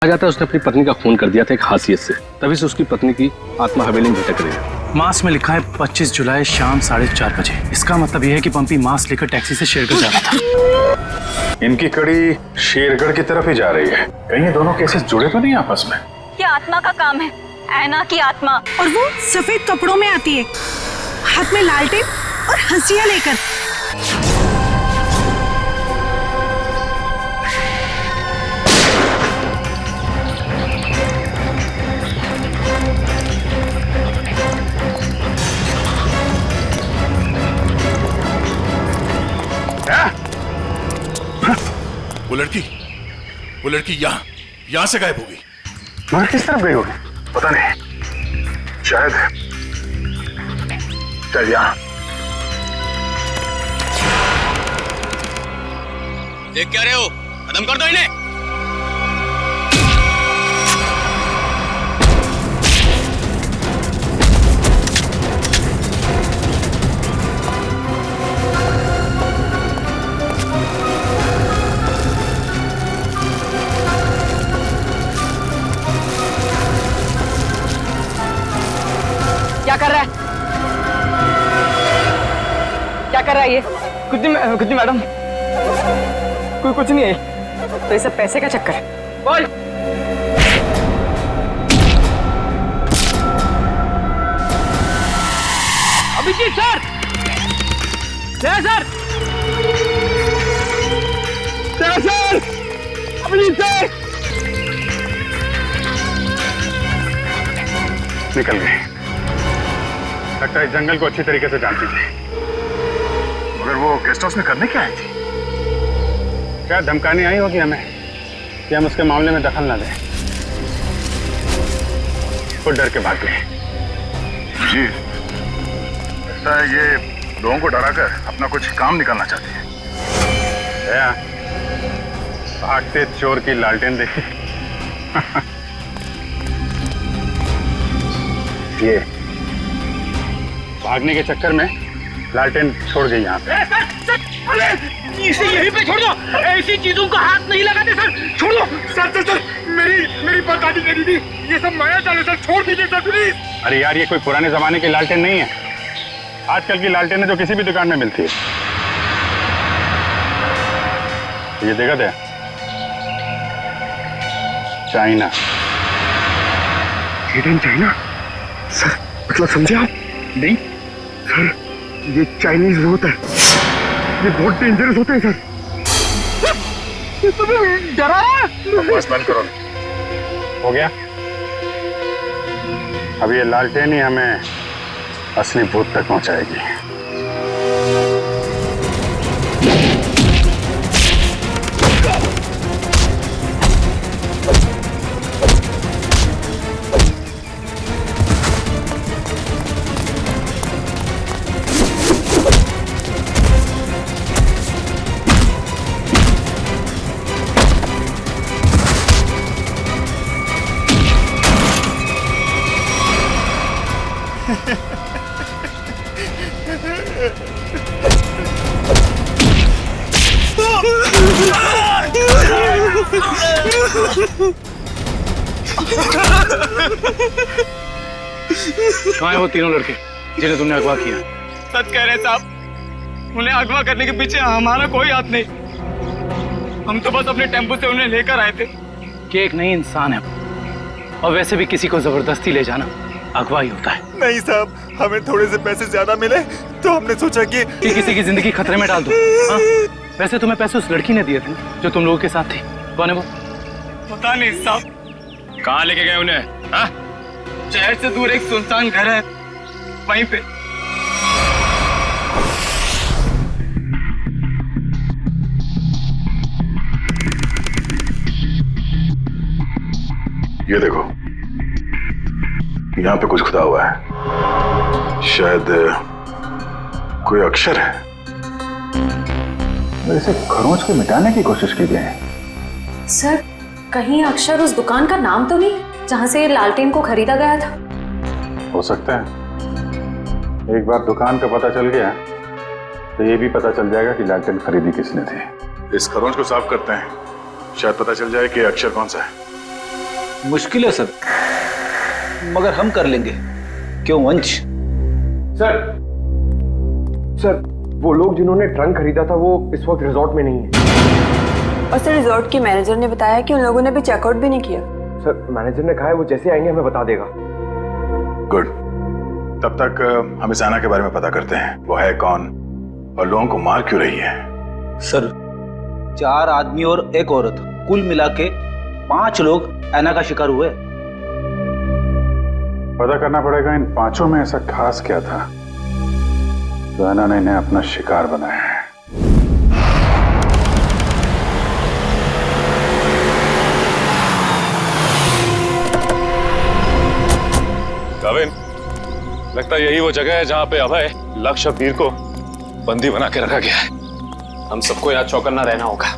आ जाता है उसने अपनी पत्नी का खून कर दिया था एक हासियत से, तभी से उसकी पत्नी की आत्मा हवेली में भटक रही है। मास में लिखा है 25 जुलाई शाम 4:30 बजे। इसका मतलब यह है कि पंपी मास लेकर टैक्सी से शेरगढ़ जा रहा था। इनकी कड़ी शेरगढ़ की तरफ ही जा रही है। कहीं ये दोनों केसेस जुड़े तो नहीं आपस में? ये आत्मा का काम है, ऐना की आत्मा। और वो सफेद कपड़ों में आती है, हाथ में लालटेन और हंसिया लेकर। वो लड़की यहाँ से गायब हो गई। मगर किस तरफ गई होगी पता नहीं। शायद यहाँ। देख क्या रहे हो? खत्म कर दो इन्हें। क्या कर रहा है? क्या कर रहा है ये? कुछ नहीं मैडम, कोई कुछ नहीं है। तो ये सब पैसे का चक्कर है। बोल। Abhijeet sir, sir, Abhijeet sir निकल गए। लगता है जंगल को अच्छी तरीके से जानती थी। मगर वो गेस्ट हाउस में करने क्या आई थी? क्या धमकाने आई होगी हमें कि हम उसके मामले में दखल ना दें। वो डर के भाग गए। जी, ऐसा है ये लोगों को डराकर अपना कुछ काम निकालना चाहती है। भागते चोर की लालटेन देखी। ये भागने के चक्कर में लालटेन छोड़ गई यहाँ पे। इसे यहीं पे छोड़ दो, ऐसी चीजों को हाथ नहीं लगाते सर, छोड़ दो। सर, मेरी बर्बादी करी थी, ये सब माया जाल है सर, छोड़ दीजिए सर प्लीज। अरे यार, ये कोई पुराने जमाने की लालटेन नहीं है। आजकल की लालटेन है जो किसी भी दुकान में मिलती है। ये देखा था, चाइना। चाइना सर, मतलब समझे आप? नहीं सर, ये चाइनीज होता है, ये बहुत डेंजरस होते हैं सर। तुम्हें डरा है? बस बंद करो। हो गया? अब ये लालटेन ही हमें असली भूत तक पहुंचाएगी। कहाँ है वो तीनों लड़के जिन्हें तुमने अगवा किया? सच कह रहे हैं साहब, उन्हें अगवा करने के पीछे हमारा कोई हाथ नहीं। हम तो बस अपने टेम्पो से उन्हें लेकर आए थे। कि एक नई इंसान है, और वैसे भी किसी को जबरदस्ती ले जाना अगवा ही होता है। नहीं साहब, हमें थोड़े से पैसे ज्यादा मिले तो हमने सोचा कि किसी की जिंदगी खतरे में डाल दो। हाँ? वैसे तुम्हें पैसे उस लड़की ने दिए थे जो तुम लोगों के साथ थी। कौन है वो? पता नहीं साहब। कहाँ लेके गए उन्हें? हाँ? शहर से दूर एक सुनसान घर है, वहीं पे। ये देखो, यहाँ पे कुछ खुदा हुआ है। शायद कोई अक्षर है। इसे खरोंच के मिटाने की कोशिश की गई है। सर, कहीं अक्षर उस दुकान का नाम तो नहीं जहाँ से लालटेन को खरीदा गया था? हो सकता है। एक बार दुकान का पता चल गया तो ये भी पता चल जाएगा कि लालटेन खरीदी किसने थी। इस खरोंच को साफ करते हैं, शायद पता चल जाए कि अक्षर कौन सा है। मुश्किल है सर, मगर हम कर लेंगे। क्यों वंश? सर वो लोग जिन्होंने ट्रंक खरीदा था वो इस वक्त रिजॉर्ट में नहीं है। और सर रिजॉर्ट के मैनेजर ने बताया कि उन लोगों ने अभी चेकआउट भी नहीं किया। सर मैनेजर ने कहा है वो जैसे आएंगे हमें बता देगा। गुड, तब तक हम इस ऐना के बारे में पता करते हैं, वो है कौन और लोगों को मार क्यों रही है। सर 4 आदमी और एक औरत, कुल मिला के 5 लोग ऐना का शिकार हुए। पता करना पड़ेगा इन 5 में ऐसा खास क्या था तो ऐना ने इन्हें अपना शिकार बनाया है। गाविन, लगता है यही वो जगह है जहां पे अभय लक्ष्य और वीर को बंदी बना के रखा गया है। हम सबको यहाँ चौकन्ना रहना होगा।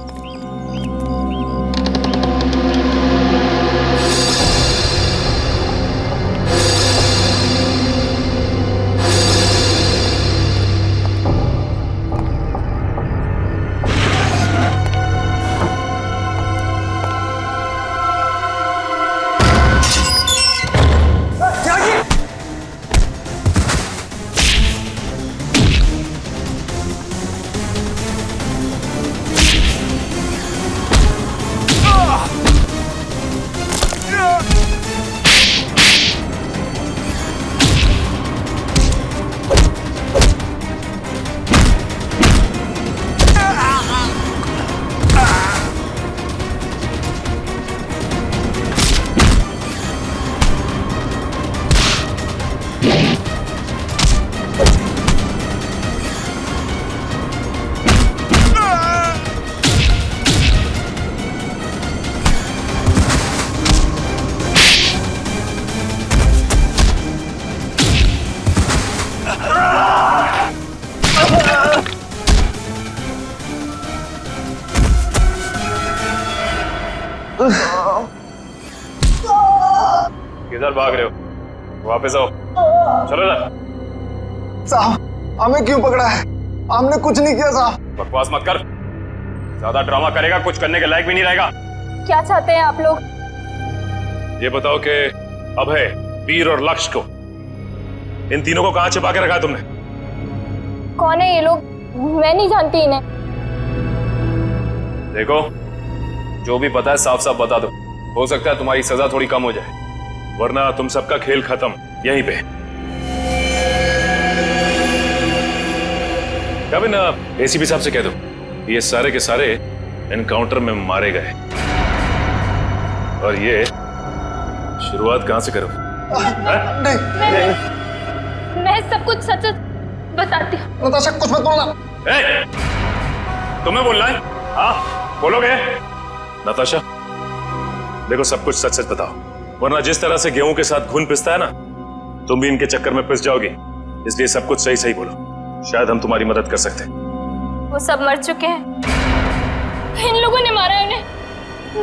किधर भाग रहे हो? वापस आओ, चलो ना। साहब हमें क्यों पकड़ा है? हमने कुछ नहीं किया साहब। बकवास मत कर, ज्यादा ड्रामा करेगा कुछ करने के लायक भी नहीं रहेगा। क्या चाहते हैं आप लोग? ये बताओ कि अभय, वीर और लक्ष्य को, इन तीनों को कहां छिपा के रखा है तुमने? कौन है ये लोग? मैं नहीं जानती इन्हें। देखो, जो भी पता है साफ साफ बता दो, हो सकता है तुम्हारी सजा थोड़ी कम हो जाए, वरना तुम सबका खेल खत्म यहीं पे। कभी ना एसीपी साहब से कह दो ये सारे के सारे एनकाउंटर में मारे गए, और ये शुरुआत कहां से करो? मैं सब कुछ सच बताती हूँ। नताशा कुछ मत बोलना। तुम्हें बोलना है? हाँ बोलोगे? नताशा देखो, सब कुछ सच सच बताओ, वरना जिस तरह से गेहूं के साथ घुन पिसता है ना, तुम भी इनके चक्कर में पिस जाओगी। इसलिए सब कुछ सही सही बोलो, शायद हम तुम्हारी मदद कर सकते हैं। वो सब मर चुके हैं, इन लोगों ने मारा है उन्हें,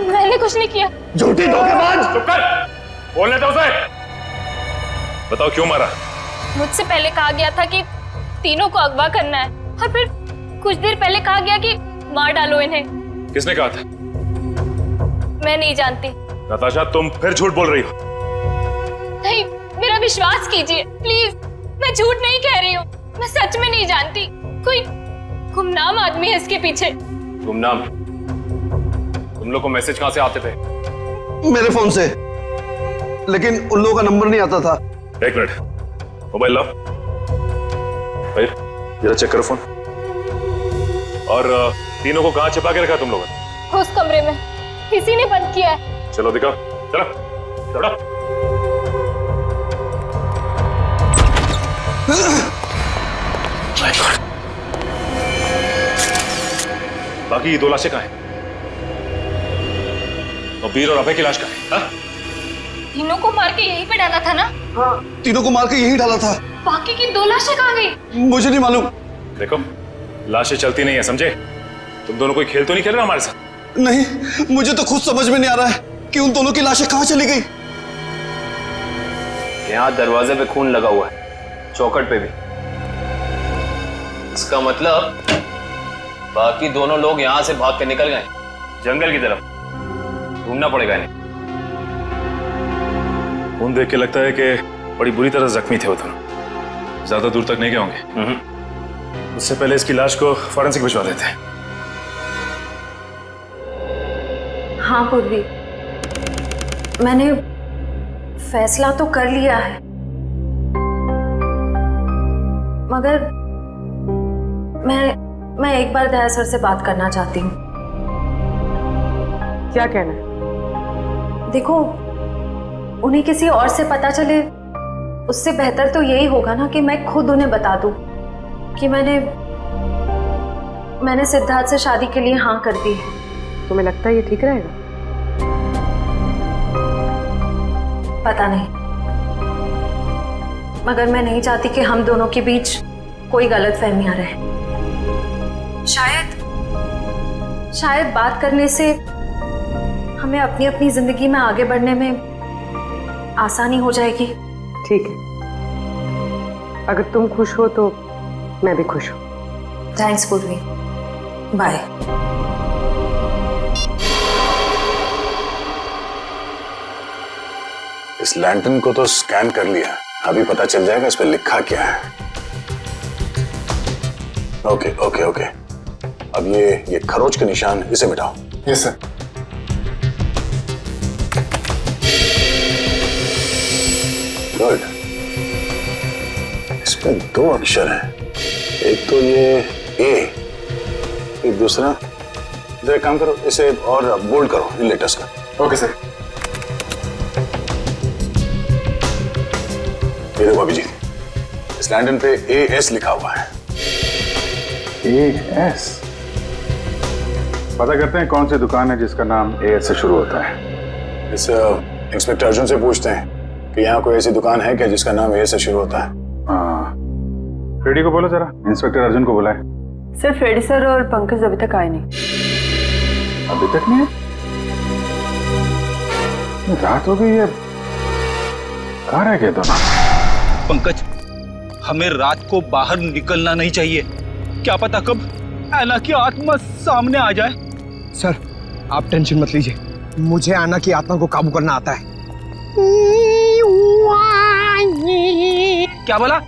मैंने कुछ नहीं किया। झूठी धोखेबाज! चुप कर, बोलने दो उसे। बताओ क्यों मारा? मुझसे पहले कहा गया था कि तीनों को अगवा करना है, और फिर कुछ देर पहले कहा गया कि मार डालो इन्हें। किसने कहा था? मैं नहीं जानती। नताशा तुम फिर झूठ बोल रही हो। नहीं, मेरा विश्वास कीजिए प्लीज, मैं झूठ नहीं कह रही हूँ, मैं सच में नहीं जानती। कोई गुमनाम आदमी है इसके पीछे। गुमनाम? तुम लोग को मैसेज कहां से आते थे? मेरे फोन से, लेकिन उन लोगों का नंबर नहीं आता था। एक मिनट, मोबाइल लाओ भाई, जरा चेक करो फोन। और तीनों को कहां छिपा के रखा तुम लोगों ने? उस कमरे में, किसी ने बंद किया है। चलो दिखाओ, चलो चलो। बाकी 2 लाशें कहां हैं? और वीर और अभय की लाश कहां है? तीनों को मार के यहीं पे डाला था ना? हाँ, तीनों को मार के यहीं डाला था। बाकी की 2 लाशें कहां गई? मुझे नहीं मालूम। देखो, लाशें चलती नहीं है, समझे? तुम दोनों कोई खेल तो नहीं खेल रहे हमारे साथ? नहीं, मुझे तो खुद समझ में नहीं आ रहा है कि उन दोनों की लाशें कहां चली गई। यहाँ दरवाजे पे खून लगा हुआ है, चौखट पे भी। इसका मतलब बाकी दोनों लोग यहाँ से भाग के निकल गए जंगल की तरफ। ढूंढना पड़ेगा इन्हें। खून देख के लगता है कि बड़ी बुरी तरह जख्मी थे वो दोनों। ज्यादा दूर तक नहीं गए होंगे। उससे पहले इसकी लाश को फॉरेंसिक भिजवा देते हैं। हाँ पूर्वी, मैंने फैसला तो कर लिया है, मगर मैं एक बार दया सर से बात करना चाहती हूँ। क्या कहना है? देखो, उन्हें किसी और से पता चले उससे बेहतर तो यही होगा ना कि मैं खुद उन्हें बता दूं कि मैंने सिद्धार्थ से शादी के लिए हाँ कर दी है। तुम्हें लगता है ये ठीक रहेगा? पता नहीं, मगर मैं नहीं चाहती कि हम दोनों के बीच कोई गलतफहमियां रहे। शायद बात करने से हमें अपनी अपनी जिंदगी में आगे बढ़ने में आसानी हो जाएगी। ठीक है, अगर तुम खुश हो तो मैं भी खुश हूँ। थैंक्स पूर्वी, बाय। इस लैंटर्न को तो स्कैन कर लिया, अभी पता चल जाएगा इस पे लिखा क्या है। ओके ओके ओके, अब ये खरोच के निशान इसे मिटाओ। Yes sir. गुड, इसमें 2 अक्षर हैं, एक तो ये ए, एक दूसरा, तो एक काम करो इसे और बोल्ड करो इन लेटर्स का। Okay sir. ये देखो अभिजीत, इस लैंटर्न पे AS लिखा हुआ है। AS? पता करते हैं कौन सी दुकान है जिसका नाम AS से शुरू होता है। इस इंस्पेक्टर अर्जुन से पूछते हैं कि यहाँ कोई ऐसी दुकान है क्या जिसका नाम AS से शुरू होता है। हाँ, फ्रेडी को बोलो जरा, इंस्पेक्टर अर्जुन को बुलाए। सर, फ्रेडी सर और पंकज अभी तक आए नहीं। अभी तक नहीं? रात हो गई है, कहाँ रह गए दोनों? पंकज, हमें रात को बाहर निकलना नहीं चाहिए, क्या पता कब ऐना की आत्मा सामने आ जाए। सर, आप टेंशन मत लीजिए, मुझे आना की आत्मा को काबू करना आता है। क्या बोला?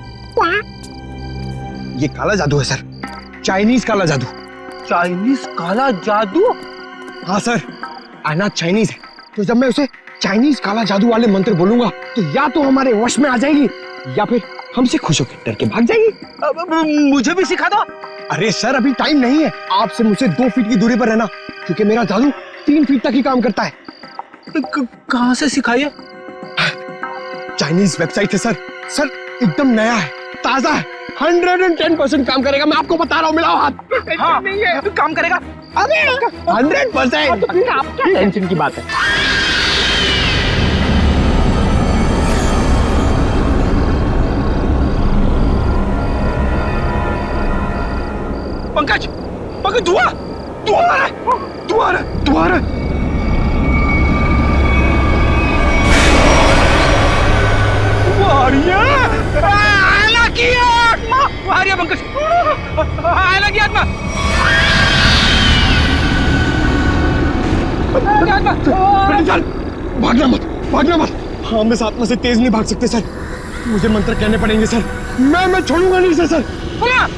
ये काला जादू है सर, चाइनीज काला जादू। चाइनीज काला जादू? हाँ सर, आना चाइनीज है, तो जब मैं उसे चाइनीज काला जादू वाले मंत्र बोलूंगा तो या तो हमारे वश में आ जाएगी या फिर हमसे खुश होकर डर के भाग जाएगी। मुझे भी सिखा दो। अरे सर, अभी टाइम नहीं है, आपसे मुझसे 2 फीट की दूरी पर रहना, क्योंकि मेरा जादू 3 फीट तक ही काम करता है। कहाँ से सिखाइए? चाइनीज वेबसाइट है सर। सर, एकदम नया है, ताजा है, 110% काम करेगा, मैं आपको बता रहा हूँ। मिलाओ हाथ। हाँ, नहीं है, काम करेगा। अरे 100%। टेंशन की बात है। पंकज, पंकज, धुआं आ रहा है, धुआं आ रहा है। आयला की आत्मा आ रही है पंकज, आयला की आत्मा। भागना मत। हम इस आत्मा से तेज नहीं भाग सकते सर, मुझे मंत्र कहने पड़ेंगे सर। मैं छोड़ूंगा नहीं सर। बोला।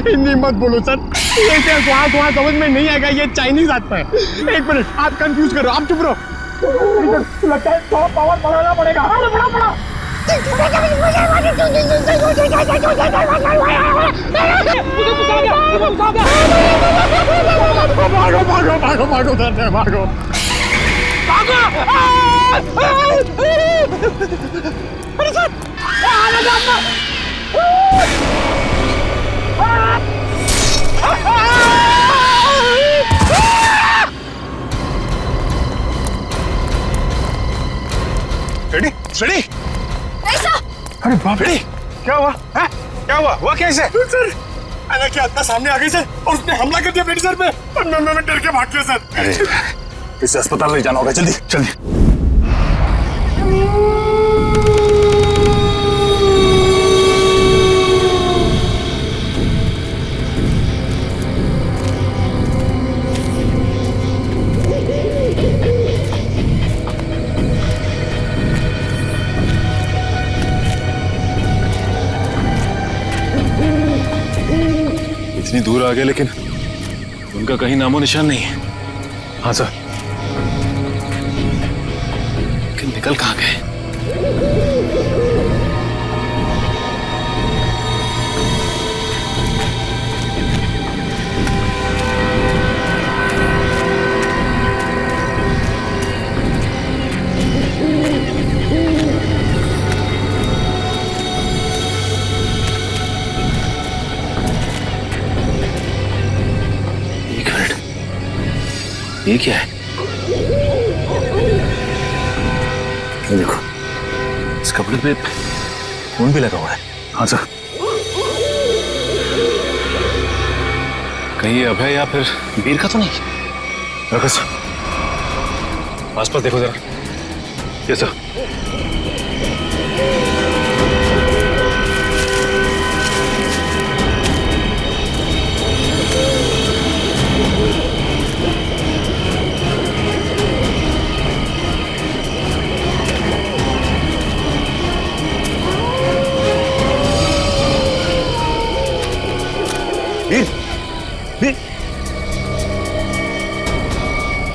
हिंदी मत बोलो सर, ये वहाँ समझ में नहीं आएगा, ये चाइनीज आत्मा है। 1 मिनट, आप कंफ्यूज करो, आप चुप रहो। लगता है थोड़ा पावर बढ़ाना पड़ेगा। बड़ा भागो। रेडी? अरे बाप रे, क्या हुआ? क्या हुआ कैसे? सर, ऐना की आत्मा सामने आ गई सर, और उसने हमला कर दिया फ्रेडी सर पे, और मैं डर के भाग गया सर। अरे, इसे अस्पताल ले जाना होगा, जल्दी। इतनी दूर आ गए लेकिन उनका कहीं नामो निशान नहीं है। हाँ सर। लेकिन निकल कहाँ गए? ये क्या है? ये देखो, इस कपड़े पे खून भी लगा हुआ है। हाँ सर। कहीं ये अभय या फिर वीर का तो नहीं? रखो सर। आसपास देखो जरा। ये सर।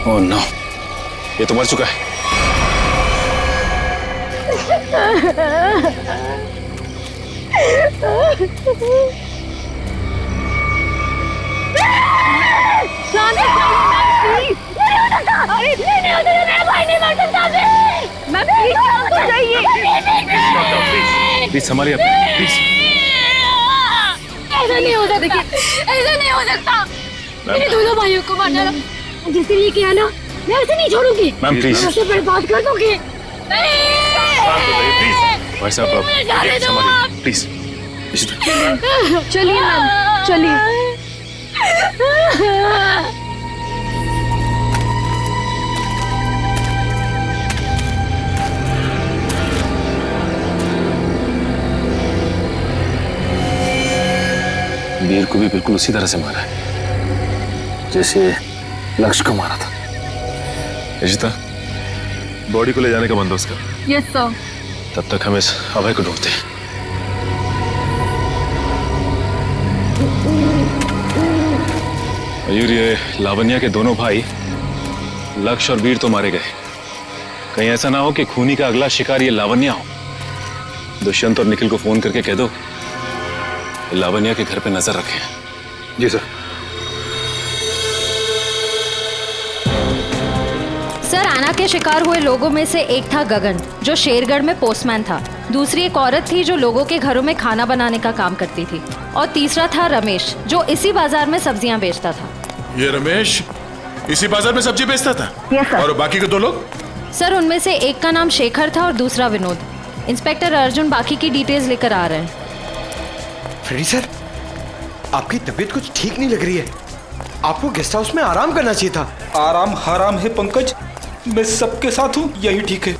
ओह नो, ये तो मर चुका है। प्लीज संभालिए, प्लीज। ऐसा नहीं हो सकता, ऐसा नहीं हो सकता। मेरे दोनों भाइयों को मार डाला। जिसने ये किया ना, मैं उसे नहीं छोड़ूंगी। Ma'am please. मैं उसे बर्बाद कर दूंगी। भाई साहब संभालिए प्लीज। चलिए मैम, चलिए। वीर को भी बिल्कुल उसी तरह से मारा है जैसे लक्ष्य को मारा था। रिशिता, बॉडी को ले जाने का बंदोबस्त कर। Yes sir. तब तक हम इस अभय को ढूंढते हैं। मयूर, ये लावण्या के दोनों भाई लक्ष्य और वीर तो मारे गए। कहीं ऐसा ना हो कि खूनी का अगला शिकार ये लावण्या हो। दुष्यंत और निखिल को फोन करके कह दो लावण्या के घर पे नजर रखें। जी सर। सर, आना के शिकार हुए लोगों में से एक था गगन, जो शेरगढ़ में पोस्टमैन था। दूसरी एक औरत थी जो लोगों के घरों में खाना बनाने का काम करती थी। और तीसरा था रमेश, जो इसी बाजार में सब्जियां बेचता था। ये रमेश इसी बाजार में सब्जी बेचता था? Yes sir. और बाकी के दो लोग? सर, उनमें से एक का नाम शेखर था और दूसरा विनोद। इंस्पेक्टर अर्जुन बाकी की डिटेल्स लेकर आ रहे हैं। फ्रेडी सर, आपकी तबीयत कुछ ठीक नहीं लग रही है। आपको गेस्ट हाउस में आराम करना चाहिए था। आराम हराम है पंकज, मैं सबके साथ हूँ, यही ठीक है।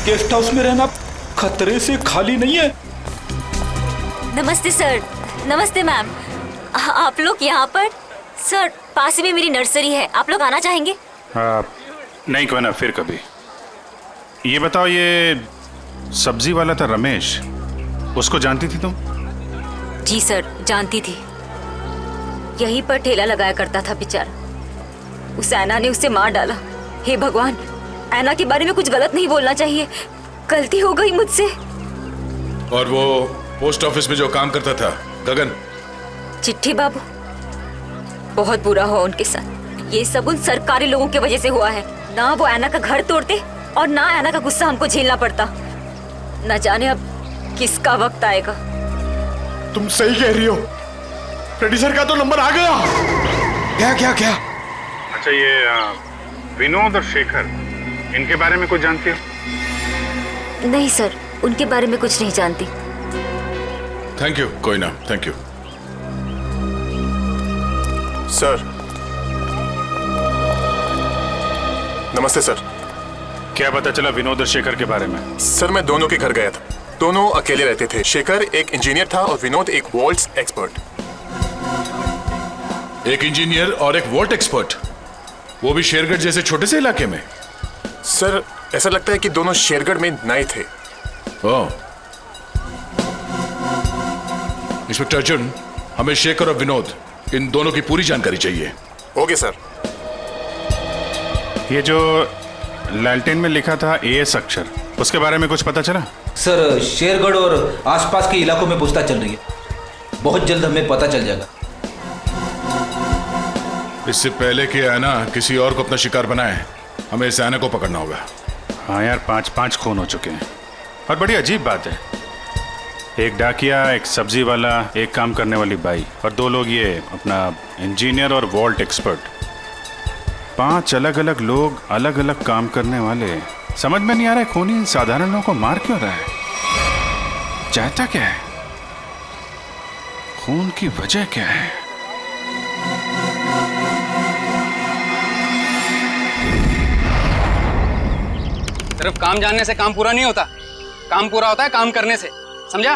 गेस्ट हाउस में रहना खतरे से खाली नहीं है। नमस्ते सर। नमस्ते मैम। आप लोग यहाँ पर? सर, पास में मेरी नर्सरी है, आप लोग आना चाहेंगे? नहीं, क्यों ना, फिर कभी। ये बताओ, ये सब्जी वाला था रमेश, उसको जानती थी तुम? जी सर, जानती थी। यहीं पर ठेला लगाया करता था बेचारा। उस ऐना ने उसे मार डाला। हे भगवान, ऐना के बारे में कुछ गलत नहीं बोलना चाहिए, गलती हो गई मुझसे। और वो पोस्ट ऑफिस में जो काम करता था गगन? चिट्ठी बाबू, बहुत बुरा हुआ उनके साथ। ये सब उन सरकारी लोगों की वजह से हुआ है। ना वो ऐना का घर तोड़ते और ना ऐना का गुस्सा हमको झेलना पड़ता। न जाने अब किसका वक्त आएगा। तुम सही कह रही हो, फ्रेडी सर का तो नंबर आ गया। क्या क्या क्या? अच्छा, ये विनोद और शेखर, इनके बारे में कुछ जानते हो? नहीं सर, उनके बारे में कुछ नहीं जानती। थैंक यू, कोई ना, थैंक यू। सर, नमस्ते सर। क्या पता चला विनोद और शेखर के बारे में? सर, मैं दोनों के घर गया था। दोनों अकेले रहते थे। शेखर एक इंजीनियर था और विनोद एक वॉल्ट्स एक्सपर्ट। एक इंजीनियर और एक वॉल्ट एक्सपर्ट, वो भी शेरगढ़ जैसे छोटे से इलाके में? सर, ऐसा लगता है कि दोनों शेरगढ़ में नए थे। ओह। इंस्पेक्टर अर्जुन, हमें शेखर और विनोद इन दोनों की पूरी जानकारी चाहिए। Okay sir. ये जो लालटेन में लिखा था एएस अक्षर, उसके बारे में कुछ पता चला? सर शेरगढ़ और आसपास के इलाकों में पूछताछ चल रही है, बहुत जल्द हमें पता चल जाएगा। इससे पहले कि ऐना किसी और को अपना शिकार बनाए, हमें इस ऐना को पकड़ना होगा। हाँ यार, 5 खून हो चुके हैं। और बड़ी अजीब बात है, एक डाकिया, एक सब्जी वाला, एक काम करने वाली बाई और 2 लोग ये अपना इंजीनियर और वॉल्ट एक्सपर्ट। 5 अलग अलग लोग, अलग अलग काम करने वाले। समझ में नहीं आ रहा है खूनी साधारण लोगों को मार क्यों रहा है? चाहता क्या है? खून की वजह क्या है? सिर्फ काम जानने से काम पूरा नहीं होता, काम पूरा होता है काम करने से, समझा?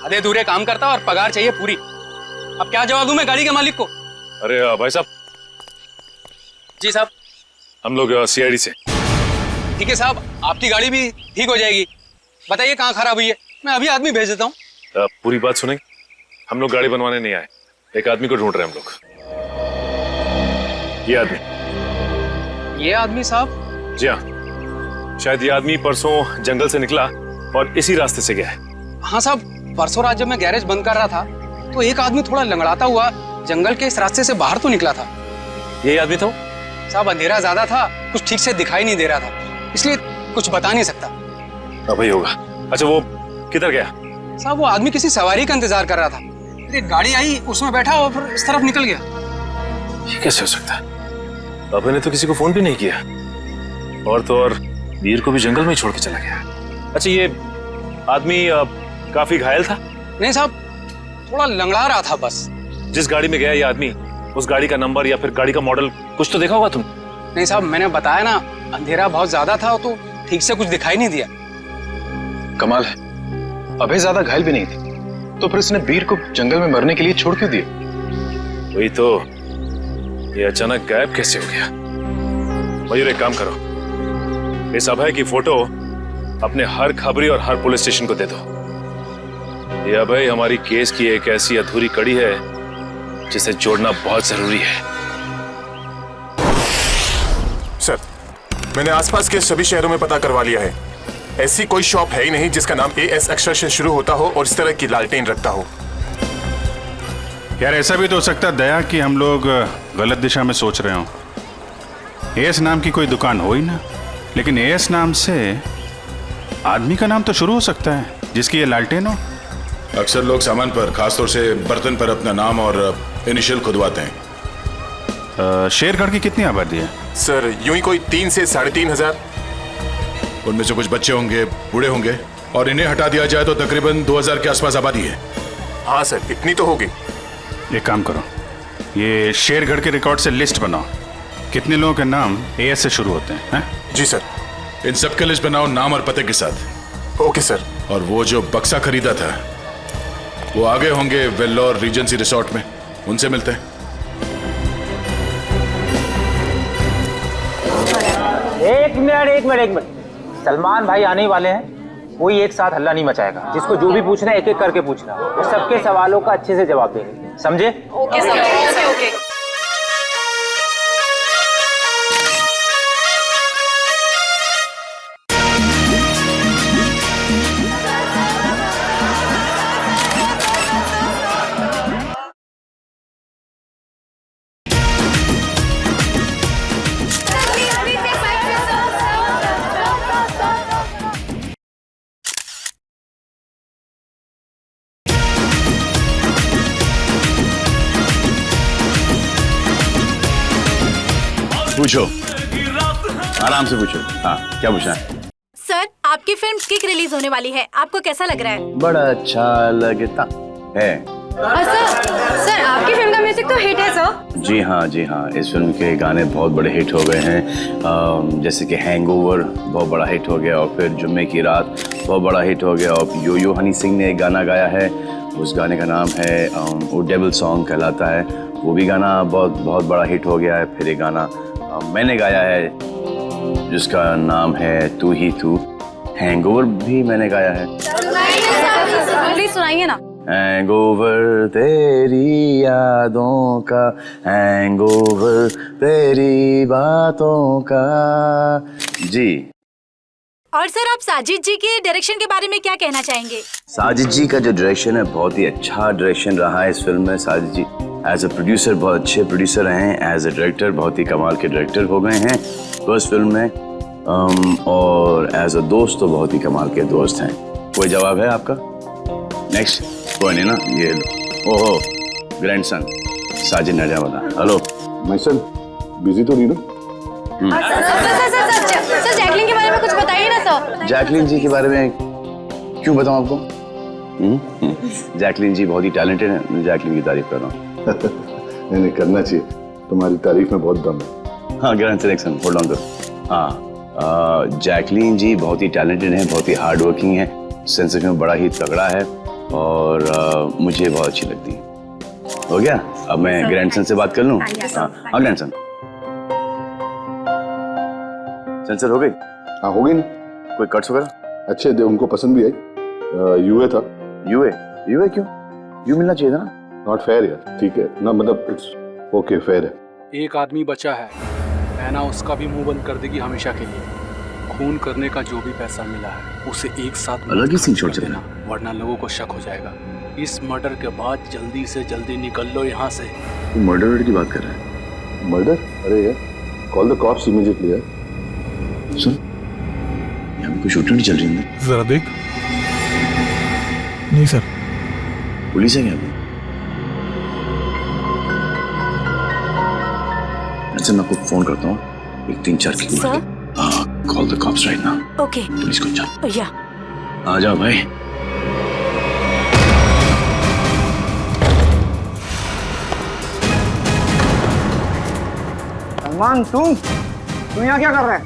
आधे अधूरे काम करता और पगार चाहिए पूरी। अब क्या जवाब दूं मैं गाड़ी के मालिक को? अरे भाई साहब। जी साहब। हम लोग सीआईडी से। ठीक है साहब, आपकी गाड़ी भी ठीक हो जाएगी। बताइए कहाँ खराब हुई है, मैं अभी आदमी भेज देता हूँ। पूरी बात सुनेंगे? हम लोग गाड़ी बनवाने नहीं आए, एक आदमी को ढूंढ रहे हैं हम लोग। ये आदमी साहब? जी हाँ, शायद ये आदमी परसों जंगल से निकला और इसी रास्ते से गया है। हाँ साहब, परसों रात जब मैं गैरेज बंद कर रहा था तो एक आदमी थोड़ा लंगड़ाता हुआ जंगल के इस रास्ते से बाहर तो निकला था। यही आदमी था? साहब अंधेरा ज्यादा था, कुछ ठीक से दिखाई नहीं दे रहा था, इसलिए कुछ बता नहीं सकता। अब ही होगा। अच्छा वो किधर गया? साहब वो आदमी किसी सवारी का इंतजार कर रहा था, एक गाड़ी आई उसमें बैठा और फिर इस तरफ निकल गया। ये कैसे हो सकता है? आपने तो किसी को फोन भी नहीं किया, और तो और वीर को भी जंगल में ही छोड़ के चला गया। अच्छा ये आदमी काफी घायल था? नहीं साहब, थोड़ा लंगड़ा रहा था बस। जिस गाड़ी में गया ये आदमी, उस गाड़ी का नंबर या फिर गाड़ी का मॉडल कुछ तो देखा होगा तुम? नहीं साहब, मैंने बताया ना, अंधेरा बहुत ज्यादा था तो ठीक से कुछ दिखाई नहीं दिया। कमाल है, अभय ज्यादा घायल भी नहीं थी, तो फिर उसने वीर को जंगल में मरने के लिए छोड़ क्यों दिया? वही तो, ये अचानक गायब कैसे हो गया? मयूर एक काम करो, इस अभय की फोटो अपने हर खबरी और हर पुलिस स्टेशन को दे दो। ये अभय हमारी केस की एक ऐसी अधूरी कड़ी है जिसे जोड़ना बहुत जरूरी है। सर, मैंने आसपास के सभी शहरों में पता करवा लिया है। ऐसी कोई शॉप है ही नहीं जिसका नाम एएस अक्षर से शुरू होता हो और इस तरह की लालटेन रखता हो। यार ऐसा भी तो हो सकता है दया कि हम लोग गलत दिशा में सोच रहे हो। एएस नाम की कोई दुकान हो ही ना, लेकिन एएस नाम से आदमी का नाम तो शुरू हो सकता है जिसकी ये लालटेन हो। अक्सर लोग सामान पर, खासतौर से बर्तन पर अपना नाम और इनिशियल खुदवाते हैं। शेरगढ़ की कितनी आबादी है? सर यूं ही कोई 3 से 3.5 हजार। उनमें से कुछ बच्चे होंगे, बूढ़े होंगे, और इन्हें हटा दिया जाए तो तकरीबन 2000 के आसपास आबादी है। हाँ सर, इतनी तो होगी। एक काम करो, ये शेरगढ़ के रिकॉर्ड से लिस्ट बनाओ, कितने लोगों के नाम एएस से शुरू होते हैं? जी सर। इन सब के लिस्ट बनाओ नाम और पते के साथ। Okay sir. और वो जो बक्सा खरीदा था वो आगे होंगे वेल्लोर रीजेंसी रिसोर्ट में, उनसे मिलते हैं। एक मिनट, सलमान भाई आने वाले हैं, कोई एक साथ हल्ला नहीं मचाएगा। जिसको जो भी पूछना है एक एक करके पूछना, वो सबके सवालों का अच्छे से जवाब देंगे, समझे? Okay sir, okay. पूछो, आराम से पूछो। हाँ, क्या पूछना है? सर, आपकी फिल्म किक रिलीज होने वाली है, आपको कैसा लग रहा है? बड़ा अच्छा लगता है। सर, आपकी फिल्म का म्यूजिक तो हिट है सर। जी हाँ, इस फिल्म के गाने बहुत बड़े हिट हो गए हैं। जैसे कि हैंगओवर बहुत बड़ा हिट हो गया, और फिर जुम्मे की रात बहुत बड़ा हिट हो गया, और यो यो हनी सिंह ने एक गाना गाया है, उस गाने का नाम है वो डेविल सॉन्ग कहलाता है, वो भी गाना बहुत बड़ा हिट हो गया है। फिर एक गाना मैंने गाया है जिसका नाम है तू ही तू, हैंगओवर भी मैंने गाया है। प्लीज सुनाइए ना। हैंगओवर तेरी यादों का, हैंगओवर तेरी बातों का। जी। और सर आप साजिद जी के डायरेक्शन के बारे में क्या कहना चाहेंगे? साजिद जी का जो डायरेक्शन है बहुत ही अच्छा डायरेक्शन रहा है इस फिल्म में। साजिद जी एज अ प्रोड्यूसर बहुत अच्छे प्रोड्यूसर रहे हैं, एज अ डायरेक्टर बहुत ही कमाल के डायरेक्टर हो गए हैं फर्स्ट फिल्म में, और एज अ दोस्त तो बहुत ही कमाल के दोस्त हैं। कोई जवाब है आपका? नेक्स्ट कोई नहीं ना, ये ओहो grandson Sajid Najamda. Hello my son, busy तो नहीं ना? सर जैकलिन के बारे में कुछ बताइए ना सर। जैकलिन जी के बारे में क्यों बताऊं आपको? जैकलिन जी बहुत ही टैलेंटेड है, मैं जैकलिन की तारीफ कर रहा हूँ। नहीं करना चाहिए, तुम्हारी तारीफ में बहुत दम है। हाँ ग्रैंड सिलेक्शन होल्ड ऑन करो। हाँ जैकलिन जी बहुत ही टैलेंटेड है, बहुत ही हार्ड वर्किंग है, सेंस ऑफ ह्यूमर बड़ा ही तगड़ा है और मुझे बहुत अच्छी लगती है। हो गया? अब मैं ग्रैंडसन से बात कर लूँ? हाँ ग्रैंडसन सेंसर हो गई? हाँ हो गई ना। कोई कट्स वगैरह? अच्छे थे, उनको पसंद भी आई। यूए था। यूए? यूए क्यों? यू मिलना चाहिए था ना। नॉट फेयर यार। ठीक है ना, मतलब इट्स ओके, फेयर है। एक आदमी बचा है, ऐना उसका भी मुंह बंद कर देगी हमेशा के लिए। खून करने का जो भी पैसा मिला है उसे एक साथ अलग ही सीन छोड़ देना, वरना लोगों को शक हो जाएगा। इस मर्डर के बाद जल्दी से जल्दी निकल लो यहाँ से। तू मर्डर की बात कर रहा है? मर्डर? अरे यार कॉल द कॉप्स इमीडिएटली यार। सुन, यहाँ पे कोई शूटिंग नहीं चल रही है? जरा देख। नहीं सर। पुलिस है क्या अभी? अच्छा मैं आपको फोन करता हूँ, एक 3-4 की call the cops right now. Okay. Police को जाओ। या आ जाओ भाई। सलमान तुम यहाँ क्या कर रहे हैं?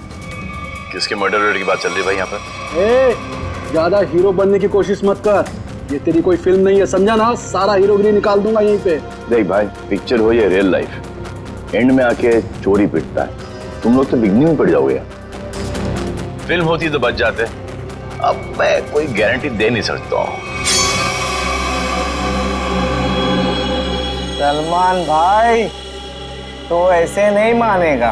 किसके मर्डर की बात चल रही है भाई यहाँ पर? ज्यादा हीरो बनने की कोशिश मत कर, ये तेरी कोई फिल्म नहीं है, समझा ना? सारा हीरोगिरी निकाल दूंगा यहीं पे। देख भाई, पिक्चर हो या रियल लाइफ, एंड में आके चोरी पिटता है। तुम लोग तो बिगनिंग में पड़ जाओगे यार। फिल्म होती तो बच जाते, अब मैं कोई गारंटी दे नहीं सकता हूँ। सलमान भाई तो ऐसे नहीं मानेगा।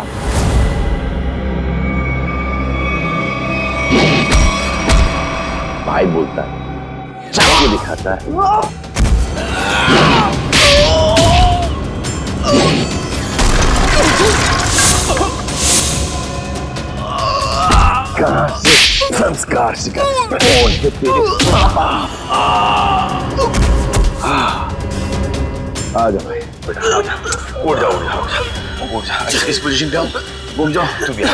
भाई बोलता है, चाय दिखाता है। कहां से संस्कार सिखा? कौन है तेरे? आ जा भाई, बेटा आ जा। उठ जाओ, उठ जा। इस पोजीशन पे आओ, घूम जाओ। तू भी आ।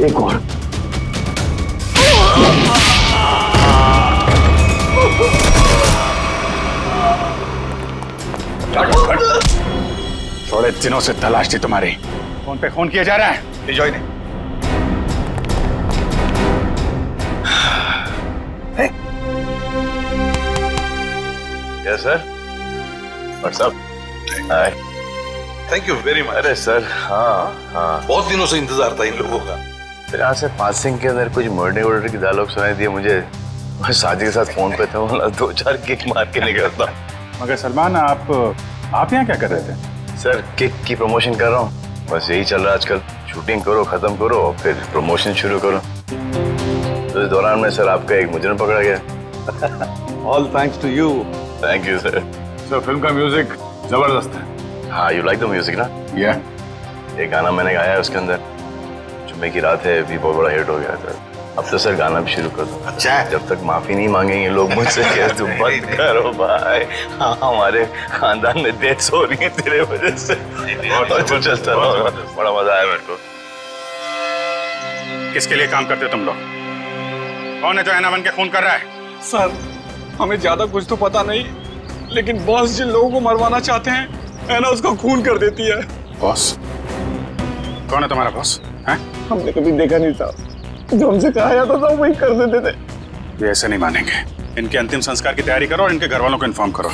एक और। थोड़े दिनों से तलाश थी तुम्हारी। फोन पे फोन किया जा रहा है। ले जाओ इन्हें। Yes sir. What's up? Hi. Thank you very much. अरे सर हाँ हाँ, बहुत दिनों से इंतजार था इन लोगों का। फिर यहाँ से पासिंग के अंदर कुछ मर्डर वर्डर की डायलॉग सुनाई दिए मुझे। मैं शादी के साथ फोन पे था, 2-4 किक मार के निकलता। मगर सलमान आप यहाँ क्या कर रहे थे? सर किक की प्रमोशन कर रहा हूँ, बस यही चल रहा है आजकल। शूटिंग करो, खत्म करो और फिर प्रमोशन शुरू करो। तो इस दौरान में सर आपका एक मुजरिम पकड़ा गया। All thanks to you. Thank you sir. Sir film का म्यूजिक जबरदस्त है। हाँ यू लाइक द म्यूजिक ना? या एक गाना मैंने गाया है उसके अंदर, जुम्मे की रात है, भी बहुत बड़ा हिट हो गया था। अब तो सर गाना भी शुरू कर दो। अच्छा है। जब तक माफी नहीं मांगेंगे लोग मुझसे, कह तुम बंद करो भाई। हाँ हमारे खानदान में डेथ्स हो रही है तेरे वजह से। तो चलता रहो, बड़ा मजा आया मेरे को। किसके लिए काम करते हो तुम लोग? कौन है जो ऐना बन के खून कर रहा है? सर हमें ज्यादा कुछ तो पता नहीं, लेकिन बॉस जिन लोगों को मरवाना चाहते हैं ऐना उसका खून कर देती है। बॉस? कौन है तुम्हारा बॉस? हमने कभी देखा नहीं था, जो हमसे कहा जाता था वही कर देते थे। ये ऐसे नहीं मानेंगे। इनके अंतिम संस्कार की तैयारी करो और इनके घर वालों को इन्फॉर्म करो।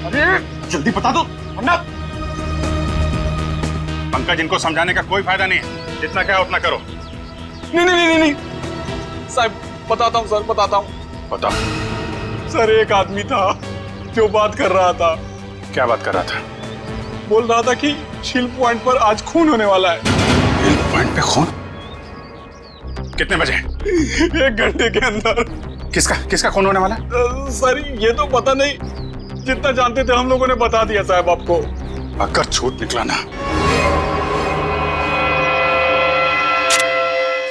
अरे जल्दी बता दो वरना। पंकज, इनको समझाने का कोई फायदा नहीं है, जितना क्या उतना करो। नहीं साहब, बताता हूँ सर, बताता हूँ। बताओ। सर एक आदमी था जो बात कर रहा था। क्या बात कर रहा था? बोल रहा था कि हिल पॉइंट पर आज खून होने वाला है। हिल पॉइंट पे खून? कितने बजे? 1 घंटे के अंदर। किसका खून होने वाला? सर ये तो पता नहीं, जितना जानते थे हम लोगों ने बता दिया साहब आपको। अगर झूठ निकला ना,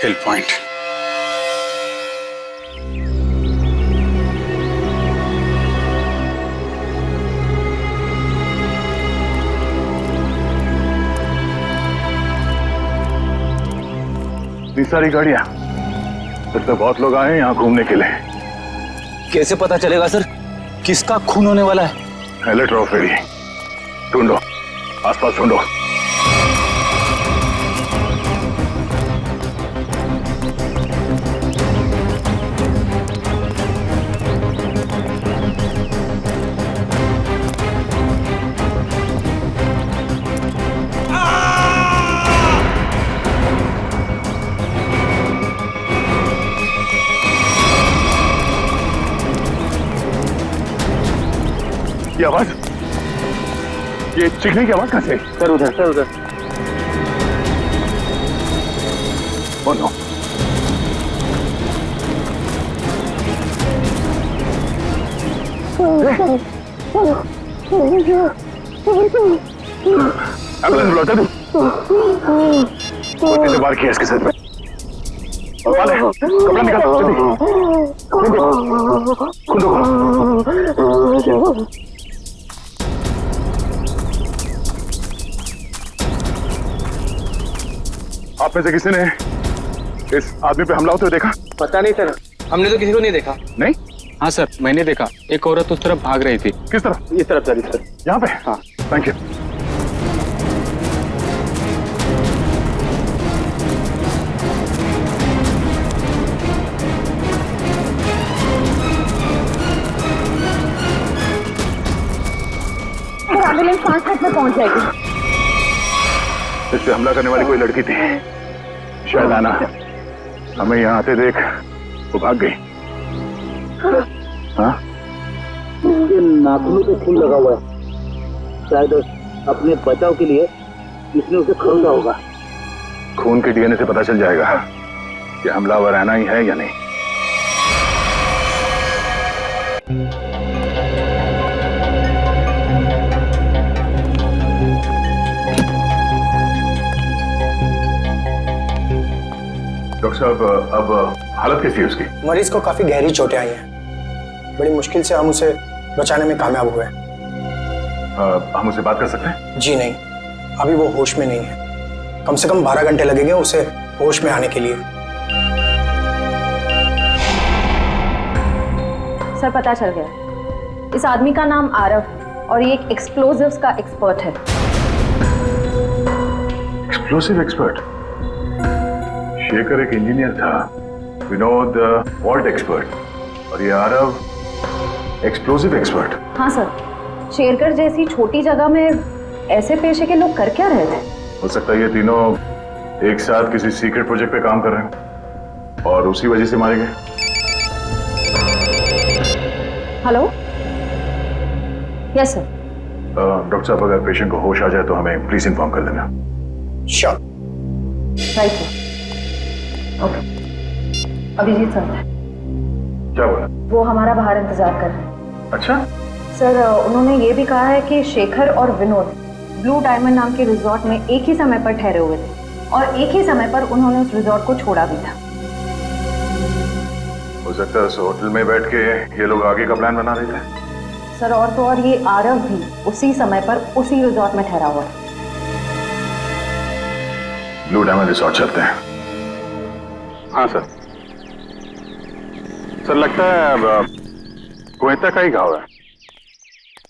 हिल पॉइंट इतनी सारी गाड़ियां, फिर तो बहुत लोग आए हैं यहाँ घूमने के लिए। कैसे पता चलेगा सर किसका खून होने वाला है? अलर्ट रहो फेरी, ढूंढो, आसपास ढूंढो। ये आवाज, ये चीखने की आवाज कहां से? सर उधर। Oh no. एम्बुलेंस बुलाता तू। उसने वार किया इसके सर पे। वाले, कपड़ा निकाल जल्दी। खून दो। आप में से किसी ने इस आदमी पे हमला होते हुए देखा? पता नहीं सर, हमने तो किसी को नहीं देखा। नहीं? हाँ सर, मैंने देखा। एक औरत उस तरफ भाग रही थी। किस तरफ? इस तरफ सर। यहाँ पे? हाँ। Thank you. एम्बुलेंस 5 मिनट में पहुंच जाएगी। इस पे हमला करने वाली कोई लड़की थी, शायद आना। हमें यहाँ आते देख वो भाग गई। हाँ? उसके नाखूनों पे खून लगा हुआ है, शायद अपने बचाव के लिए इसने उसे खरीदा होगा। खून के डीएनए से पता चल जाएगा कि हमलावर आना ही है या नहीं। डॉक्टर साहब, अब हालत कैसी है उसकी? मरीज को काफी गहरी चोटें आई हैं। बड़ी मुश्किल से हम उसे बचाने में कामयाब हुए। हम उससे बात कर सकते हैं? जी नहीं, अभी वो होश में नहीं है। कम से कम 12 घंटे लगेंगे उसे होश में आने के लिए। सर पता चल गया, इस आदमी का नाम आरव है और ये एक एक्सप्लोजिव्स का एक्सपर्ट है। Explosive expert? शेखर एक इंजीनियर था, विनोद वॉल्ट एक्सपर्ट, और ये आरव एक्सप्लोसिव एक्सपर्ट। हाँ सर, शेरगढ़ जैसी छोटी जगह में ऐसे पेशे के लोग कर क्या रहे थे? हो सकता है ये तीनों एक साथ किसी सीक्रेट प्रोजेक्ट पे काम कर रहे हैं और उसी वजह से मारे गए। Hello, yes sir. डॉक्टर साहब, अगर पेशेंट को होश आ जाए तो हमें प्लीज इन्फॉर्म कर देना। Sure. Right sir. Okay. Abhijeet sir. क्या बोला? वो हमारा बाहर इंतजार कर रहे हैं। अच्छा सर, उन्होंने ये भी कहा है कि शेखर और विनोद ब्लू डायमंड नाम के रिजॉर्ट में एक ही समय पर ठहरे हुए थे और एक ही समय पर उन्होंने उस रिजॉर्ट को छोड़ा भी था। हो सकता है उस होटल में बैठ के ये लोग आगे का प्लान बना रहे थे। सर, और तो और ये आरव भी उसी समय पर उसी रिजॉर्ट में ठहरा हुआ है। ब्लू डायमंड रिसोर्ट चलते हैं। हाँ सर। सर लगता है अब गोयता का ही घाव है।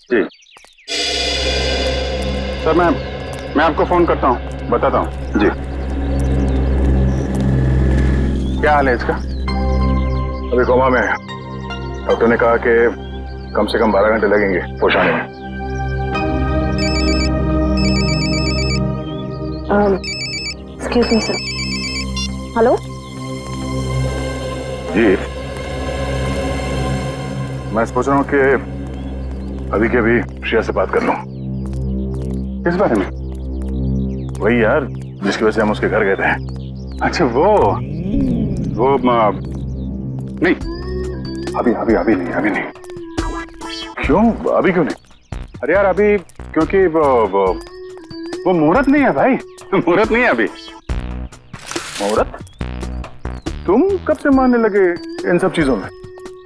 जी सर, मैं आपको फोन करता हूँ, बताता हूँ। जी। क्या हाल है इसका? अभी कोमा में है। डॉक्टर ने कहा कि कम से कम 12 घंटे लगेंगे होश आने में। Excuse me sir. हेलो जी मैं सोच रहा हूँ कि अभी के अभी श्रेया से बात कर लूं। किस बारे में? वही यार जिसकी वजह से हम उसके घर गए थे। अच्छा वो नहीं, अभी नहीं। क्यों? अभी क्यों नहीं? अरे यार अभी क्योंकि वो मुहूर्त नहीं है भाई, मुहूर्त नहीं है अभी। मुहूर्त? तुम कब से मानने लगे इन सब चीजों में?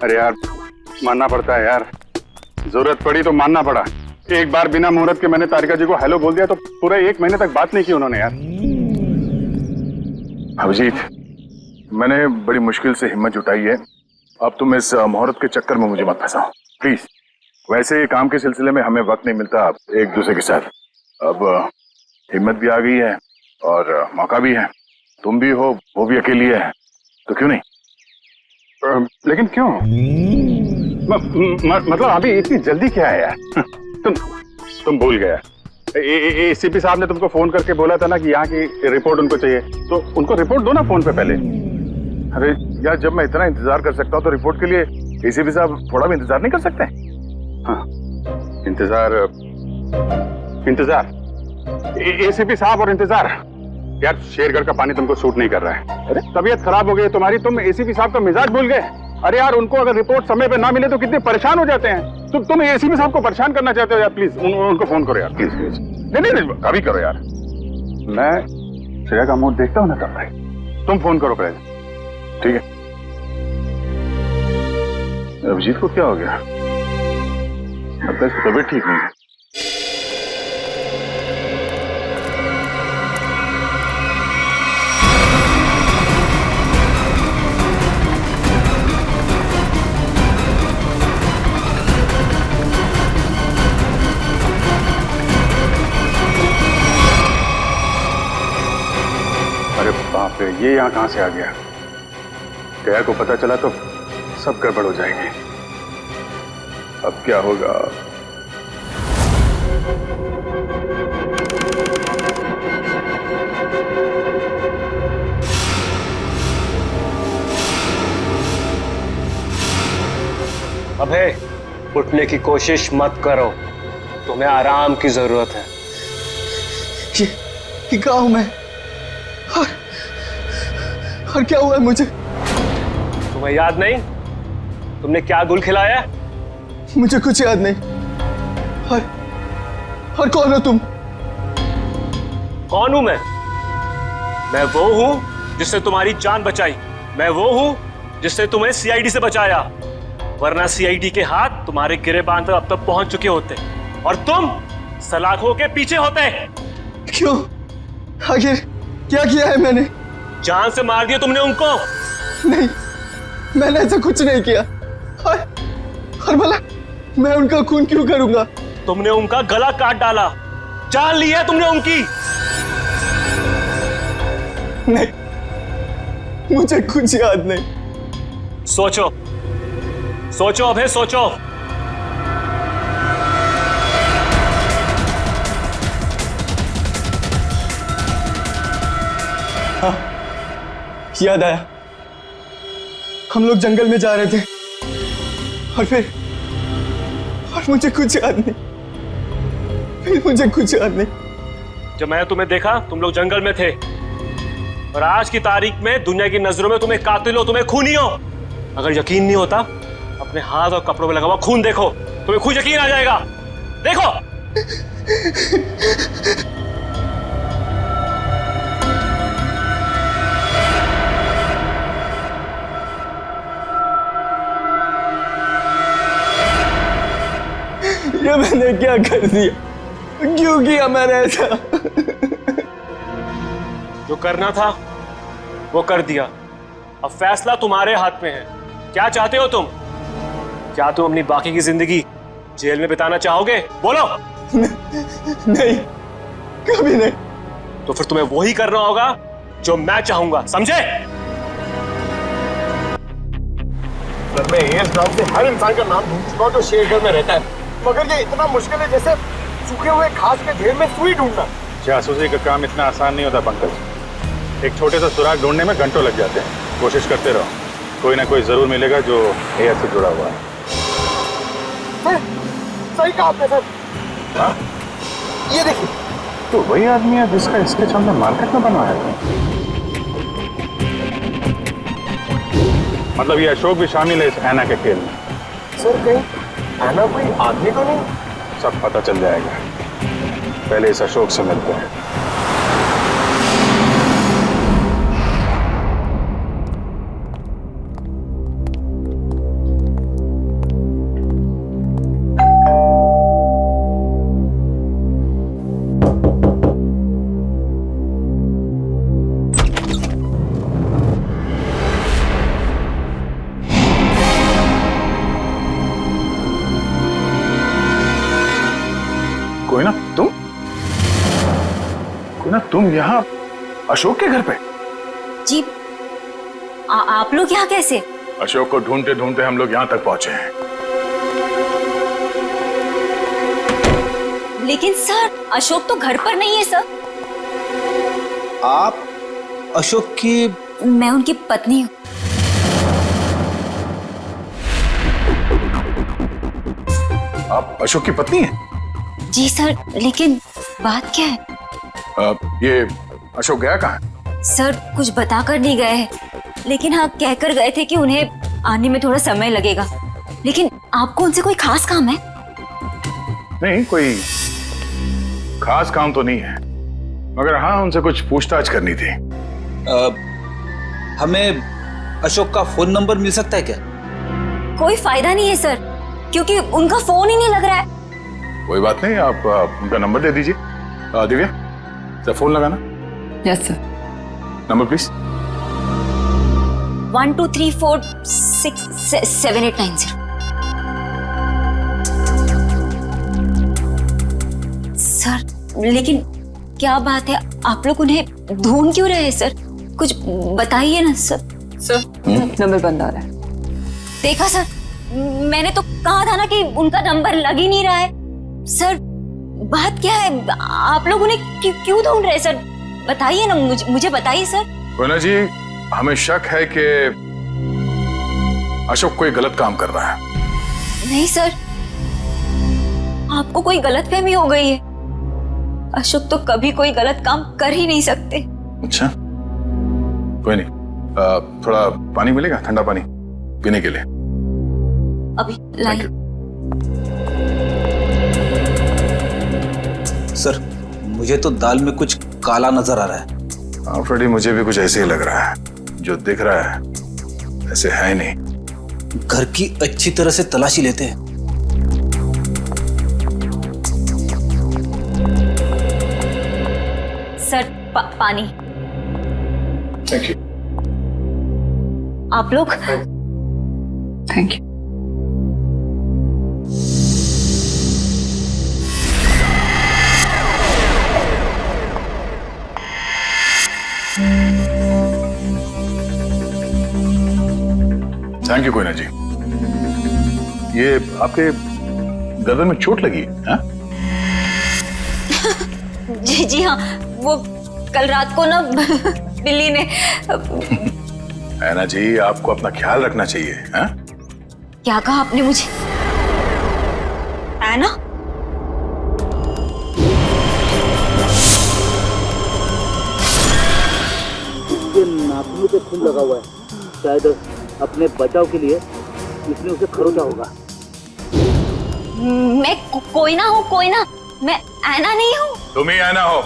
अरे यार मानना पड़ता है यार, जरूरत पड़ी तो मानना पड़ा। एक बार बिना मुहूर्त के मैंने तारिका जी को हेलो बोल दिया तो पूरे 1 महीने तक बात नहीं की उन्होंने यार। अभिजीत, मैंने बड़ी मुश्किल से हिम्मत जुटाई है, अब तुम इस मुहूर्त के चक्कर में मुझे मत फंसाओ प्लीज। वैसे काम के सिलसिले में हमें वक्त नहीं मिलता एक दूसरे के साथ, अब हिम्मत भी आ गई है और मौका भी है। तुम भी हो, वो भी अकेली है, तो क्यों नहीं? लेकिन क्यों? मतलब अभी इतनी जल्दी क्या है यार? तुम भूल गया, एसीपी साहब ने तुमको फोन करके बोला था ना कि यहाँ की रिपोर्ट उनको चाहिए, तो उनको रिपोर्ट दो ना फोन पे पहले। अरे यार जब मैं इतना इंतजार कर सकता हूँ तो रिपोर्ट के लिए एसीपी साहब थोड़ा भी इंतजार नहीं कर सकते? हाँ इंतजार एसीपी साहब और इंतजार। यार शेरगढ़ का पानी तुमको सूट नहीं कर रहा है। अरे तबीयत खराब हो गई तुम्हारी, तुम एसीपी साहब का मिजाज भूल गए। अरे यार उनको अगर रिपोर्ट समय पे ना मिले तो कितने परेशान हो जाते हैं। तुम एसीपी साहब को परेशान करना चाहते हो यार, प्लीज उनको फोन करो यार, प्लीज। नहीं अभी करो यार, मैं श्रेया का मूड देखता हूँ ना तब भाई। तुम फोन करो पहले, ठीक है? अभिजीत को क्या हो गया? अब तक इसकी तबीयत ठीक नहीं है। अरे बाप रे, ये यहाँ कहां से आ गया? दया को पता चला तो सब गड़बड़ हो जाएगी। अब क्या होगा? अबे उठने की कोशिश मत करो, तुम्हें आराम की जरूरत है। ये कहाँ हूं मैं? और क्या हुआ है मुझे? तुम्हें याद नहीं तुमने क्या गुल खिलाया? मुझे कुछ याद नहीं। और कौन हो तुम? कौन हूं मैं? मैं वो हूं जिसने तुम्हारी जान बचाई। मैं वो हूं जिसने तुम्हें सीआईडी से बचाया, वरना सीआईडी के हाथ तुम्हारे गिरेबान तक अब तक पहुंच चुके होते और तुम सलाखों के पीछे होते। क्यों? आखिर क्या किया है मैंने? जान से मार दिया तुमने उनको। नहीं, मैंने ऐसा कुछ नहीं किया। और भला मैं उनका खून क्यों करूंगा? तुमने उनका गला काट डाला, जान ली है तुमने उनकी। नहीं, मुझे कुछ याद नहीं। सोचो सोचो अभय, सोचो। हाँ, याद आया। हम लोग जंगल में जा रहे थे और मुझे कुछ याद नहीं। फिर मुझे कुछ याद नहीं। जब मैंने तुम्हें देखा तुम लोग जंगल में थे और आज की तारीख में दुनिया की नजरों में तुम्हें कातिल हो, तुम्हें खूनी हो। अगर यकीन नहीं होता अपने हाथ और कपड़ों में लगा हुआ खून देखो, तुम्हें खुद यकीन आ जाएगा। देखो। ये मैंने क्या कर दिया? क्यों किया मैंने ऐसा? जो करना था वो कर दिया, अब फैसला तुम्हारे हाथ में है। क्या चाहते हो तुम? क्या तुम अपनी बाकी की जिंदगी जेल में बिताना चाहोगे? बोलो। नहीं, कभी नहीं। तो फिर तुम्हें वही करना होगा जो मैं चाहूंगा, समझे? सर, मैं एएस नाम से हर इंसान का नाम ढूंढ चुका हूं जो शेरगढ़ में रहता है, मगर ये इतना मुश्किल है जैसे सूखे हुए घास के ढेर में सुई ढूंढना। जासूसी का काम इतना आसान नहीं होता पंकज। एक छोटे से सुराग ढूंढने में घंटों लग जाते हैं। कोशिश करते रहो, कोई ना कोई जरूर मिलेगा जो एएस से जुड़ा हुआ है। सही कहा आपने सर। ये देखिए, तो वही आदमी है जिसका स्केच हमने मार्केट में बनवाया था। मतलब ये अशोक भी शामिल है इस ऐना के खेल में। सर कहीं ऐना कोई आदमी तो नहीं? सब पता चल जाएगा, पहले इस अशोक से मिलते हैं। तुम यहाँ अशोक के घर पे? जी, आप लोग यहाँ कैसे? अशोक को ढूंढते ढूंढते हम लोग यहाँ तक पहुंचे हैं। लेकिन सर, अशोक तो घर पर नहीं है सर। आप अशोक की? मैं उनकी पत्नी हूँ। आप अशोक की पत्नी हैं? जी सर, लेकिन बात क्या है? ये अशोक गया कहाँ? सर कुछ बताकर नहीं गए हैं, लेकिन हाँ कहकर गए थे कि उन्हें आने में थोड़ा समय लगेगा। लेकिन आपको उनसे कोई खास काम है? नहीं, कोई खास काम तो नहीं है, मगर हाँ उनसे कुछ पूछताछ करनी थी। हमें अशोक का फोन नंबर मिल सकता है क्या? कोई फायदा नहीं है सर, क्योंकि उनका फोन ही नहीं लग रहा है। कोई बात नहीं, आप उनका नंबर दे दीजिए। दिव्या, फोन लगाना। Yes sir. Number please. 1234667890। Sir लेकिन क्या बात है, आप लोग उन्हें ढूंढ क्यों रहे हैं सर? कुछ बताइए ना सर। सर नंबर बंद आ रहा है। देखा सर, मैंने तो कहा था ना कि उनका नंबर लग ही नहीं रहा है। सर बात क्या है, आप लोग उन्हें क्यों ढूंढ रहे हैं सर? बताइए ना, मुझे बताइए सर। कोना जी, हमें शक है कि अशोक कोई गलत काम कर रहा है। नहीं सर, आपको कोई गलतफहमी हो गई है। अशोक तो कभी कोई गलत काम कर ही नहीं सकते। अच्छा, कोई नहीं, थोड़ा पानी मिलेगा, ठंडा पानी पीने के लिए? अभी लाइए। सर मुझे तो दाल में कुछ काला नजर आ रहा है। हाँ फ्रेडी, मुझे भी कुछ ऐसे ही लग रहा है। जो दिख रहा है ऐसे है नहीं। घर की अच्छी तरह से तलाशी लेते हैं। सर पानी। Thank you. आप लोग? Thank you. Thank you Koyna ji. ये आपके गर्दन में चोट लगी है? जी हाँ, वो कल रात को ना बिल्ली ने। ऐना जी, आपको अपना ख्याल रखना चाहिए। है? क्या कहा आपने मुझे? ऐना? इसके नाखूनों पे खून लगा हुआ है, शायद अपने बचाव के लिए इसने उसे खरोचा होगा। मैं कोई ना हूँ, कोई ना, मैं ऐना नहीं हूँ। तुम ही ऐना हो।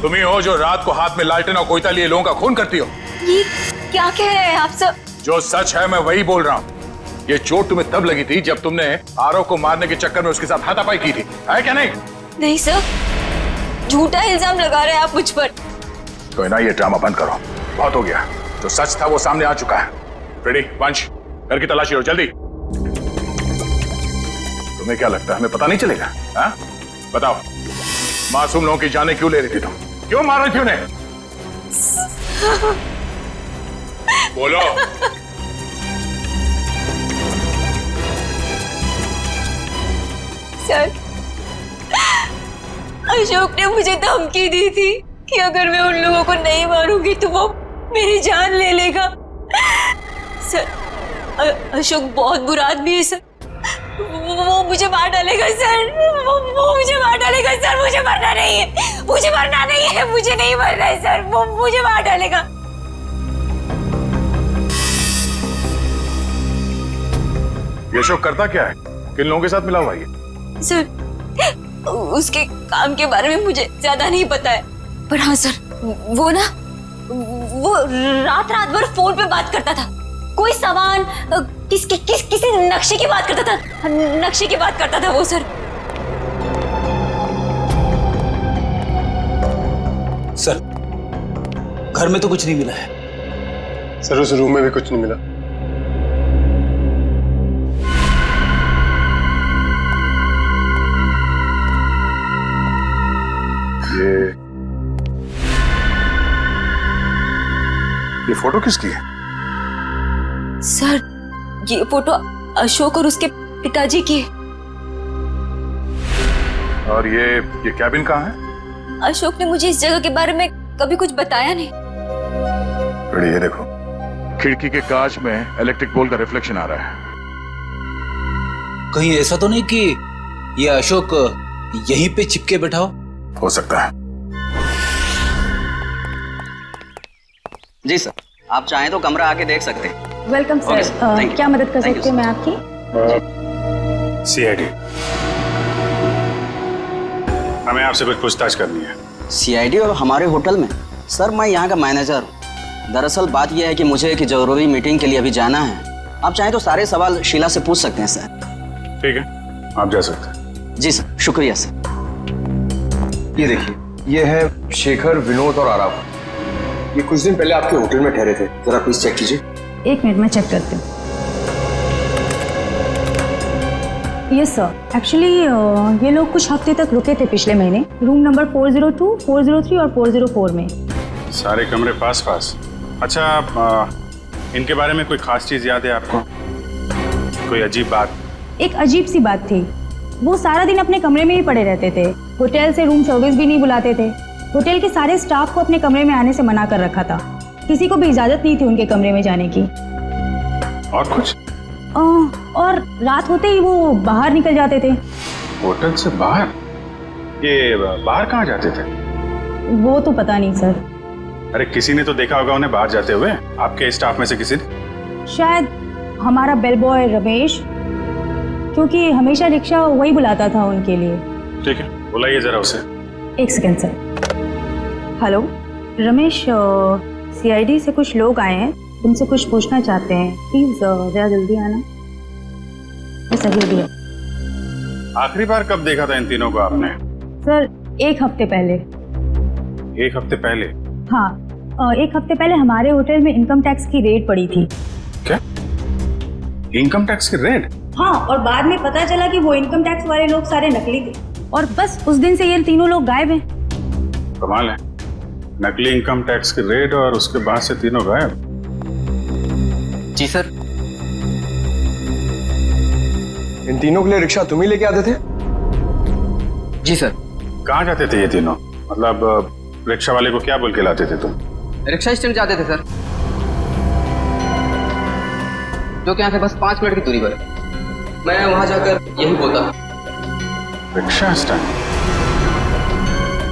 तुम ही हो जो रात को हाथ में लालटेन और कोयता लिए लोगों का खून करती हो। ये क्या कह रहे हैं आप सब? जो सच है मैं वही बोल रहा हूँ। ये चोट तुम्हें तब लगी थी जब तुमने आरव को मारने के चक्कर में उसके साथ हाथापाई की थी, है क्या नहीं? नहीं सर, झूठा इल्जाम लगा रहे हैं आप मुझ पर। कोई ना, ये ड्रामा बंद करो, बहुत हो गया। जो सच था वो सामने आ चुका है। फ्रेडी, वंश, घर की तलाशी लो जल्दी। तुम्हें क्या लगता है हमें पता नहीं चलेगा? हा? बताओ, मासूम लोगों की जानें क्यों ले रही थी तुम? क्यों मार रही थी उन्हें? बोलो। सर, अशोक ने मुझे धमकी दी थी कि अगर मैं उन लोगों को नहीं मारूंगी तो वो मेरी जान ले लेगा। सर, अशोक बहुत बुरा आदमी है सर। वो मुझे मार डालेगा सर। वो मुझे मार डालेगा सर। मुझे मरना नहीं है। मुझे मरना नहीं है। मुझे नहीं मरना है सर। वो मुझे मार डालेगा। ये अशोक करता क्या है? किन लोगों के साथ मिला हुआ ये? सर उसके काम के बारे में मुझे ज्यादा नहीं पता है, पर हाँ सर, वो ना वो रात रात भर फोन पे बात करता था। कोई सामान किसी नक्शे की बात करता था। नक्शे की बात करता था वो सर। सर घर में तो कुछ नहीं मिला है। सर उस रूम में भी कुछ नहीं मिला। ये फोटो किसकी है? सर ये फोटो अशोक और उसके पिताजी की है। और ये कैबिन कहाँ है? अशोक ने मुझे इस जगह के बारे में कभी कुछ बताया नहीं। बड़ी ये देखो, खिड़की के कांच में इलेक्ट्रिक पोल का रिफ्लेक्शन आ रहा है। कहीं ऐसा तो नहीं कि ये अशोक यहीं पे चिपके बैठा हो सकता है। जी सर, आप चाहें तो कमरा आके देख सकते हैं। Welcome Okay, sir. thank you. क्या मदद कर सकती हूँ मैं आपकी? सीआईडी, हमें आपसे कुछ पूछताछ करनी है। सीआईडी और हमारे होटल में? सर मैं यहाँ का मैनेजर हूँ। दरअसल बात यह है कि मुझे एक जरूरी मीटिंग के लिए अभी जाना है। आप चाहें तो सारे सवाल शीला से पूछ सकते हैं सर। ठीक है, आप जा सकते हैं। जी सर, शुक्रिया सर। ये देखिए, ये है शेखर, विनोद और आराव। ये कुछ दिन पहले आपके होटल में ठहरे थे। जरा प्लीज चेक कीजिए। एक मिनट में चेक करती हूँ। यस सर, एक्चुअली ये लोग कुछ हफ्ते तक रुके थे पिछले महीने रूम नंबर 402, 403 और 404 में। सारे कमरे पास पास। अच्छा, इनके बारे में कोई खास चीज याद है आपको? कोई अजीब बात? एक अजीब सी बात थी, वो सारा दिन अपने कमरे में ही पड़े रहते थे। होटल से रूम सर्विस भी नहीं बुलाते थे। होटल के सारे स्टाफ को अपने कमरे में आने से मना कर रखा था। किसी को भी इजाजत नहीं थी उनके कमरे में जाने की। और कुछ? और रात होते ही वो बाहर निकल जाते थे। होटल से बाहर? ये बाहर कहाँ जाते थे? वो तो पता नहीं सर। अरे किसी ने तो देखा होगा उन्हें बाहर जाते हुए, आपके स्टाफ में से किसी ने? शायद हमारा बेल बॉय रमेश, क्योंकि हमेशा रिक्शा वही बुलाता था उनके लिए। ठीक है, बुलाइए जरा उसे। एक second sir. Hello Ramesh, CID से कुछ लोग आए हैं, तुमसे कुछ पूछना चाहते हैं। प्लीज जरा जल्दी आना। बस अभी दिया। आखिरी बार कब देखा था इन तीनों को आपने? सर 1 हफ्ते पहले। 1 हफ्ते पहले? हाँ, 1 हफ्ते पहले हमारे होटल में इनकम टैक्स की रेड पड़ी थी। क्या? इनकम टैक्स की रेड? हाँ, और बाद में पता चला कि वो इनकम टैक्स वाले लोग सारे नकली थे, और बस उस दिन से ये तीनों लोग गायब हैं। कमाल है, नकली इनकम टैक्स की रेड और उसके बाद से तीनों गायब। जी सर। इन तीनों के लिए रिक्शा तुम ही लेके आते थे? जी सर। कहाँ जाते थे ये तीनों? मतलब रिक्शा वाले को क्या बोल के लाते थे तुम? रिक्शा स्टैंड जाते थे सर, जो कि यहाँ से बस 5 मिनट की दूरी पर है। मैं वहां जाकर यही बोलता। Rickshaw stand?